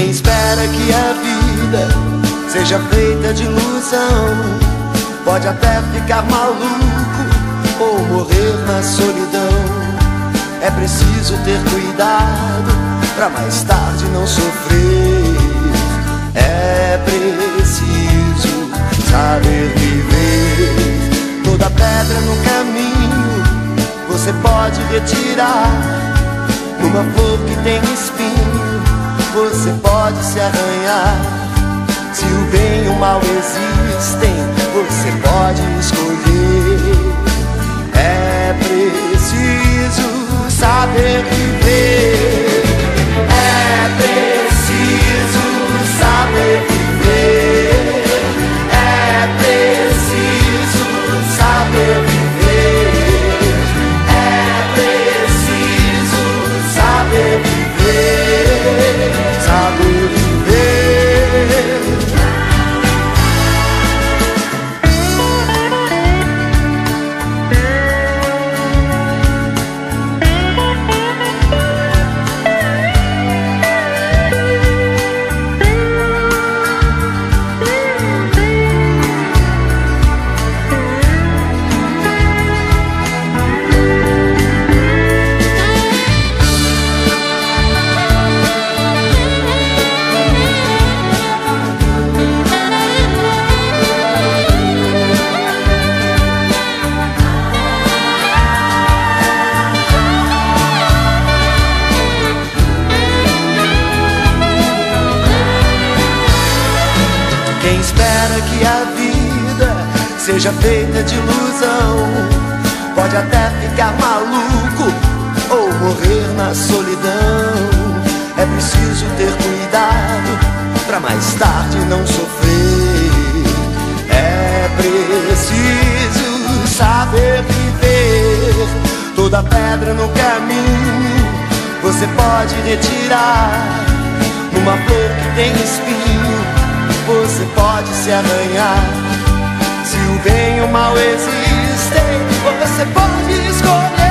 Quem espera que a vida seja feita de ilusão pode até ficar maluco ou morrer na solidão. É preciso ter cuidado pra mais tarde não sofrer. É preciso saber viver. Toda pedra no caminho você pode retirar. Numa flor que tem espinho você pode se arranhar. Se o bem e o mal existem, você pode escolher. É preciso saber viver. É preciso saber viver. É preciso saber viver. É preciso saber viver. Saber viver. Quem espera que a vida seja feita de ilusão pode até ficar maluco ou morrer na solidão. É preciso ter cuidado pra mais tarde não sofrer. É preciso saber viver. Toda pedra no caminho você pode retirar. Numa flor que tem espinho você pode se arranhar. Se o bem e o mal existem, você pode escolher.